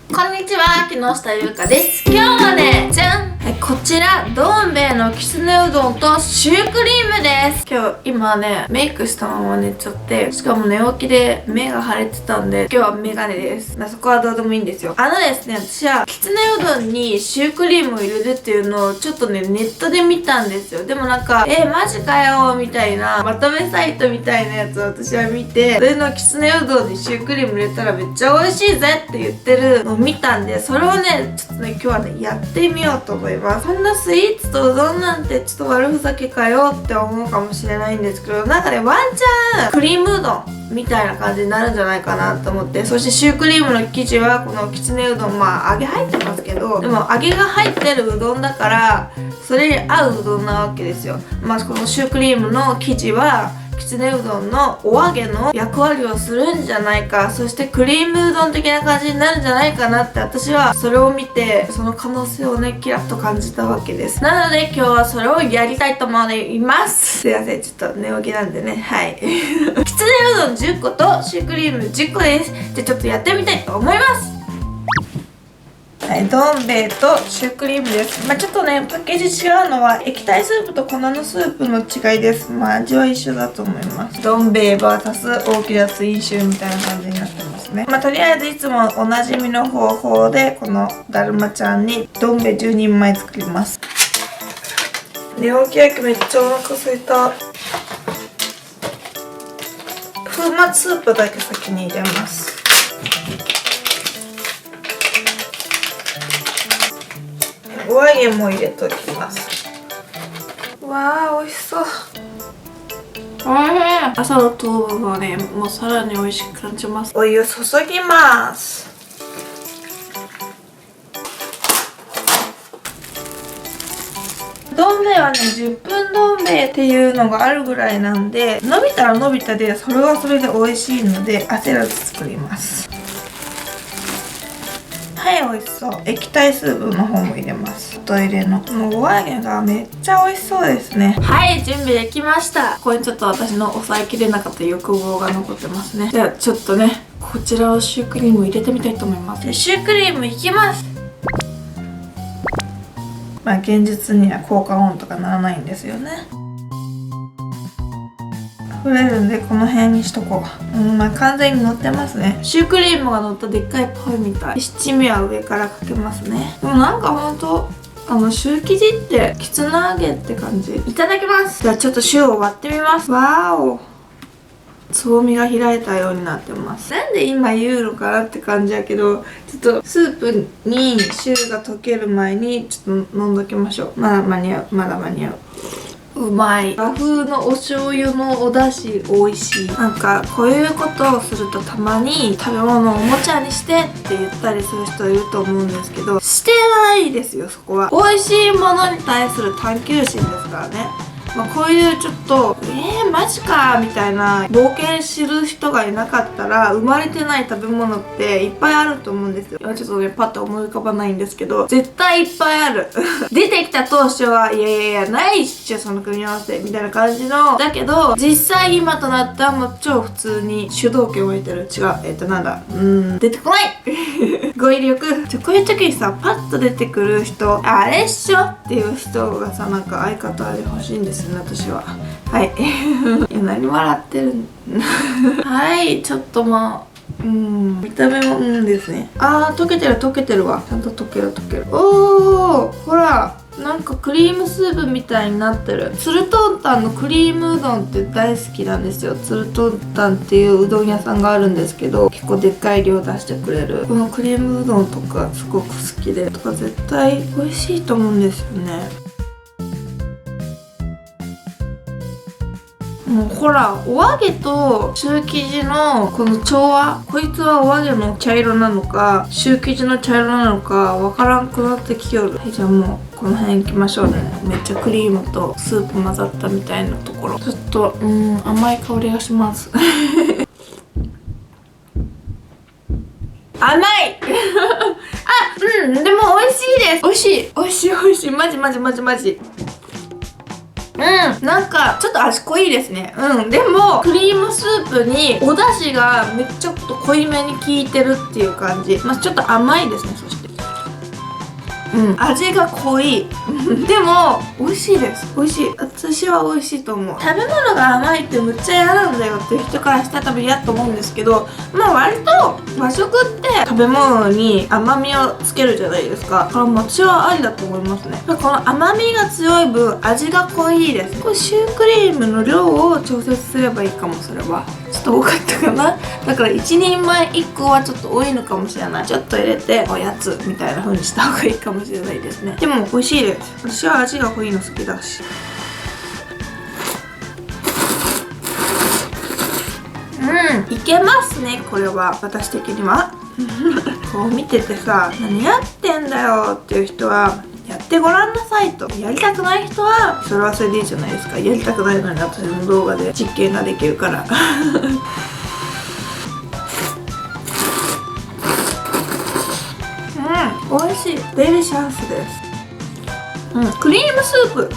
こんにちは、木下ゆうかです。今日はね、じゃん、はい、こちらどん兵衛のきつねうどんとシュークリームです。今ね、メイクしたまま寝ちゃって、しかも寝起きで目が腫れてたんで、今日はメガネです。そこはどうでもいいんですよ。ですね、私はきつねうどんにシュークリームを入れるっていうのをちょっとね、ネットで見たんですよ。でもなんか、マジかよみたいなまとめサイトみたいなやつを私は見て、それのきつねうどんにシュークリーム入れたらめっちゃ美味しいぜって言ってるのを見たんで、それをね、ちょっとね、今日はね、やってみようと思います。そんなスイーツとうどんなんてちょっと悪ふざけかよって思うかもしれないんですけど、なんかね、ワンチャンクリームうどんみたいな感じになるんじゃないかなと思って、そしてシュークリームの生地はこのきつねうどん、揚げ入ってますけど、でも揚げが入ってるうどんだからそれに合ううどんなわけですよ。このシュークリームの生地はきつねうどんのお揚げの役割をするんじゃないか、そしてクリームうどん的な感じになるんじゃないかなって、私はそれを見てその可能性をね、キラッと感じたわけです。なので今日はそれをやりたいと思います。すいません、ちょっと寝起きなんでね、はいきつねうどん10個とシュークリーム10個です。じゃあちょっとやってみたいと思います。はい、どん兵衛とシュークリームです。ちょっとね、パッケージ違うのは液体スープと粉のスープの違いです。味は一緒だと思います。どん兵衛 VS 大きなツインシューみたいな感じになってますね。とりあえずいつもおなじみの方法でこのだるまちゃんにどん兵衛10人前作ります。寝起き焼きめっちゃお腹すいた。粉末スープだけ先に入れます。お揚げも入れときます。わー、美味しそう。朝の糖分はね、もうさらに美味しく感じます。お湯注ぎます。どん兵衛はね、10分どん兵衛っていうのがあるぐらいなんで、伸びたら伸びたでそれはそれで美味しいので焦らず作ります。はい、美味しそう。液体スープの方も入れます。トイレのもうお揚げがめっちゃ美味しそうですね。はい、準備できました。ここにちょっと私の抑えきれなかった欲望が残ってますね。じゃあちょっとね、こちらをシュークリーム入れてみたいと思います。でシュークリームいきます。現実には効果音とかならないんですよね。溢れるんでこの辺にしとこう。完全に乗ってますね。シュークリームが乗ったでっかいパフェみたい。七味は上からかけますね。でもなんかほんとシュー生地ってきつね揚げって感じ。いただきます。じゃあちょっとシューを割ってみます。わーお、つぼみが開いたようになってます。なんで今言うのかなって感じやけど、ちょっとスープにシューが溶ける前にちょっと飲んどきましょう。まだ間に合う。うまい。和風のお醤油のお出汁美味しい。なんかこういうことをするとたまに食べ物をおもちゃにしてって言ったりする人いると思うんですけど、してないですよ。そこは美味しいものに対する探求心ですからね。こういうちょっとマジかみたいな冒険知る人がいなかったら生まれてない食べ物っていっぱいあると思うんですよ。ちょっとねパッと思い浮かばないんですけど、絶対いっぱいある出てきた当初はいやないっしょその組み合わせみたいな感じのだけど、実際今となったらもう超普通に主導権を得てる。違うなんだ出てこない語彙力。こういう時にさパッと出てくる人、あれっしょっていう人がさ、なんか相方で欲しいんですよね、私は。はいいや何笑ってるんはいちょっと見た目もですね。溶けてるわ。ちゃんと溶ける。おー、ほらなんかクリームスープみたいになってる。つるとんたんのクリームうどんって大好きなんですよ。つるとんたんっていううどん屋さんがあるんですけど、結構でっかい量出してくれるこのクリームうどんとかすごく好きで、絶対美味しいと思うんですよね。もうほら、お揚げとシュー生地のこの調和、こいつはお揚げの茶色なのかシュー生地の茶色なのかわからんくなってきよる。はい、じゃあもうこの辺行きましょうね。めっちゃクリームとスープ混ざったみたいなところ、ちょっと甘い香りがします甘いでも美味しいです。美味しいマジなんかちょっと味濃いですね。でもクリームスープにお出汁がめっちゃちょっと濃いめに効いてるっていう感じ。ちょっと甘いですね。そして味が濃いでも美味しいです。美味しい。私は美味しいと思う。食べ物が甘いってむっちゃ嫌なんだよっていう人からしたら多分嫌と思うんですけど、割と和食って食べ物に甘みをつけるじゃないですか。だから私はありだと思いますね。この甘みが強い分味が濃いです。これシュークリームの量を調節すればいいかも。それはちょっと多かったかな。だから1人前1個はちょっと多いのかもしれない。ちょっと入れておやつみたいな風にした方がいいかもしれないですね。でも美味しいです。私は味が濃いの好きだし。いけますね。これは私的にはこう見ててさ、何やってんだよっていう人はやってごらんなさいと。やりたくない人はそれはそれでいいじゃないですか。やりたくないのに私の動画で実験ができるから美味しい。デリシャスです。クリームスープ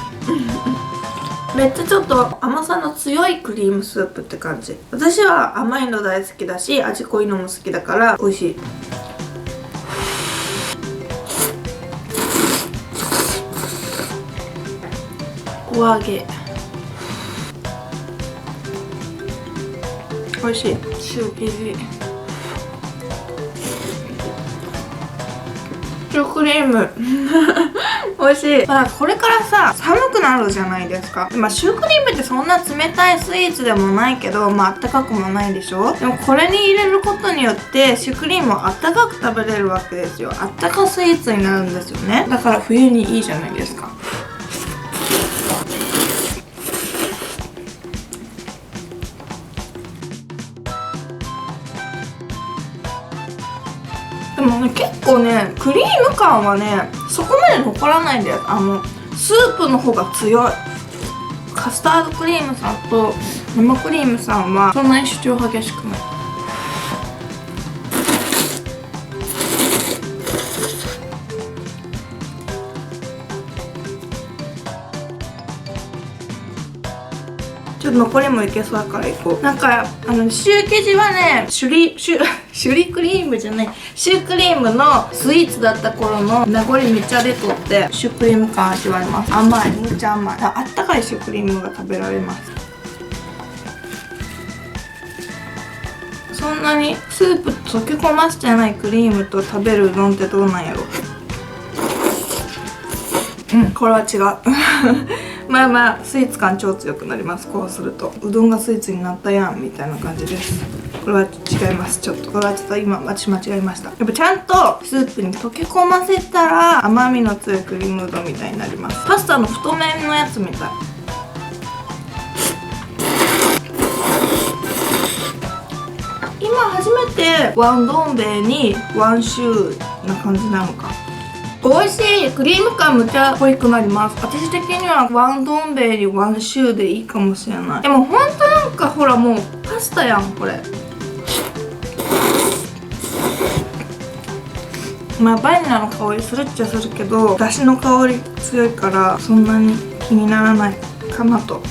めっちゃちょっと甘さの強いクリームスープって感じ。私は甘いの大好きだし味濃いのも好きだから美味しい。お揚げ美味しい。シュー生地シュークリーム美味しい。これからさ寒くなるじゃないですか。シュークリームってそんな冷たいスイーツでもないけどあったかくもないでしょ。でもこれに入れることによってシュークリームをあったかく食べれるわけですよ。あったかスイーツになるんですよね。だから冬にいいじゃないですか。でもね、結構ねクリーム感はねそこまで残らないんだよ。スープの方が強い。カスタードクリームさんと生クリームさんはそんなに主張激しくない。ちょっと残りもいけそうだからいこう。シュー生地はねシュリクリームじゃない、シュークリームのスイーツだった頃の名残めっちゃ出とってシュークリーム感味わえます。甘い、むっちゃ甘い。あったかいシュークリームが食べられます。そんなにスープ溶け込ませてないクリームと食べるうどんってどうなんやろ。これは違うスイーツ感超強くなります。こうするとうどんがスイーツになったやんみたいな感じです。これは違います。これはちょっと今私間違えました。やっぱちゃんとスープに溶け込ませたら甘みの強いクリームうどんみたいになります。パスタの太麺のやつみたい。今初めてワンどん兵衛にワンシューな感じなのか。美味しい。クリーム感むっちゃ濃いくなります。私的にはワンどん兵衛にワンシューでいいかもしれない。でもほんとほらもうパスタやんこれ。バニラの香りするっちゃするけどだしの香り強いからそんなに気にならないかなと。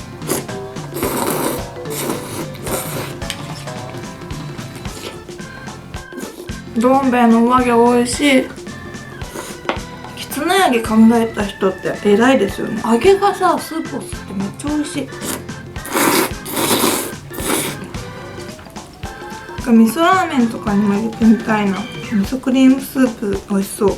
どん兵衛のお揚げ美味しい。きつね揚げ考えた人って偉いですよね。揚げがさスープを吸ってめっちゃ美味しい。味噌ラーメンとかにも入れてみたいな。味噌クリームスープ美味しそう。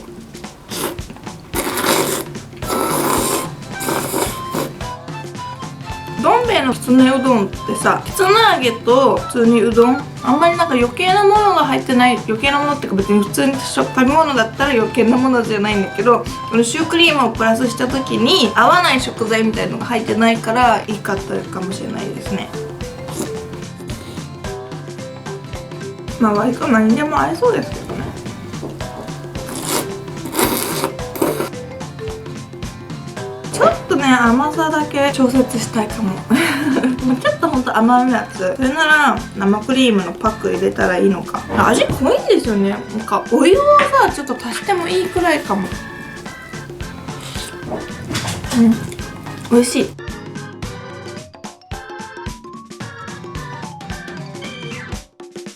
どん兵衛のきつねうどんってさ、きつね揚げと普通にうどんあんまり余計なものが入ってない。余計なものっていうか別に普通に食べ物だったら余計なものじゃないんだけど、このシュークリームをプラスした時に合わない食材みたいなのが入ってないからいいかったかもしれないですね。割と何でも合いそうですけどね。ちょっとね甘さだけ調節したいかもちょっとほんと甘めのやつ。それなら生クリームのパック入れたらいいのか。味濃いんですよね。お湯をさちょっと足してもいいくらいかも。美味しい。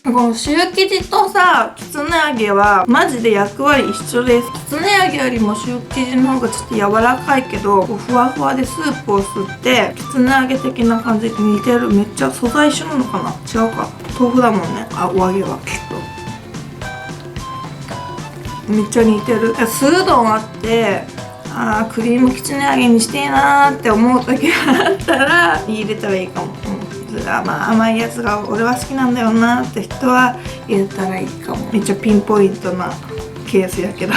このシュー生地とさきつね揚げはマジで役割一緒です。きつね揚げよりもシュー生地の方がちょっと柔らかいけどふわふわでスープを吸ってきつね揚げ的な感じで似てる。めっちゃ素材一緒なのかな、違うか、豆腐だもんね。お揚げはきっとめっちゃ似てる。酢うどんあってクリームきつね揚げにしてえなーって思う時があったら入れたらいいかも。甘いやつが俺は好きなんだよなって人は入れたらいいかも。めっちゃピンポイントなケースやけど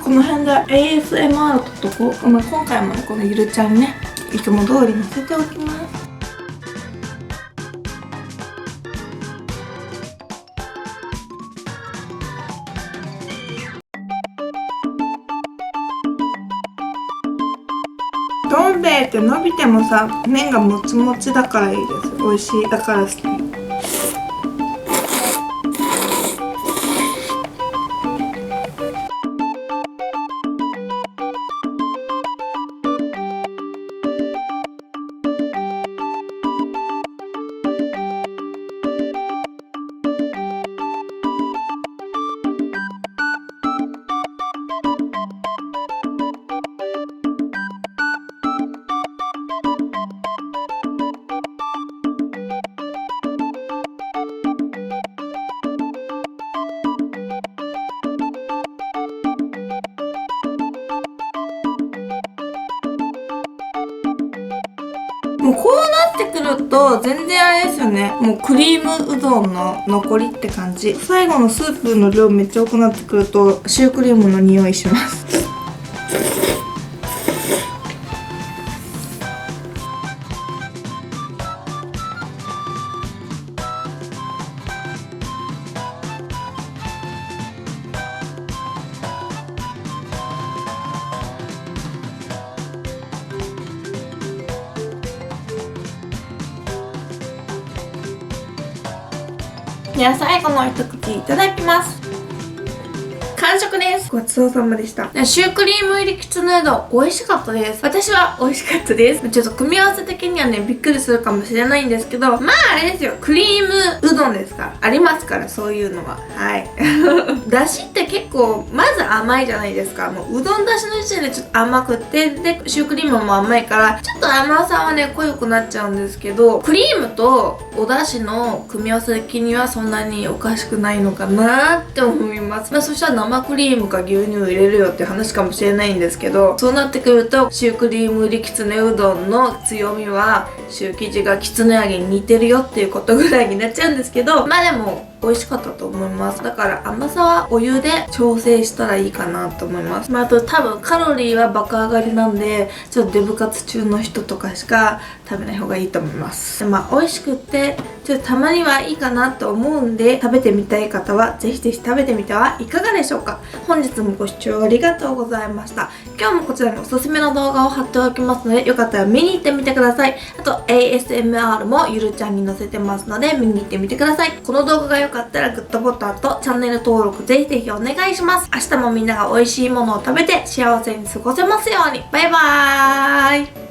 この辺で ASMR と今回もねこのゆるちゃんにねいつも通り乗せておきます。どん兵衛って伸びてもさ麺がもちもちだからいいです。美味しい、だから好き。もうこうなってくると全然あれですよね。もうクリームうどんの残りって感じ。最後のスープの量めっちゃ多くなってくるとシュークリームの匂いします。では最後の一口いただきます。完食です。ごちそうさまでした。シュークリーム入りきつねうどん美味しかったです。私は美味しかったです。ちょっと組み合わせ的にはねびっくりするかもしれないんですけど、まああれですよ、クリームうどんですからありますから、そういうのは。はいだしって結構まず甘いじゃないですか。もううどんだしの時点でちょっと甘くて、でシュークリームも甘いからちょっと甘さはね濃くなっちゃうんですけど、クリームとおだしの組み合わせ的にはそんなにおかしくないのかなって思います。そしたら生クリームか牛乳入れるよって話かもしれないんですけど、そうなってくるとシュークリーム入りきつねうどんの強みはシュー生地がきつね揚げに似てるよっていうことぐらいになっちゃうんですけど、まあでも美味しかったと思います。だから甘さはお湯で調整したらいいかなと思います。あと多分カロリーは爆上がりなんでちょっとデブ活中の人とかしか食べない方がいいと思います。美味しくってちょっとたまにはいいかなと思うんで、食べてみたい方はぜひぜひ食べてみてはいかがでしょうか。本日もご視聴ありがとうございました。今日もこちらにおすすめの動画を貼っておきますので、よかったら見に行ってみてください。あと ASMR もゆるちゃんに載せてますので見に行ってみてください。この動画が良かったらグッドボタンとチャンネル登録ぜひぜひお願いします。明日もみんなが美味しいものを食べて幸せに過ごせますように。バイバーイ。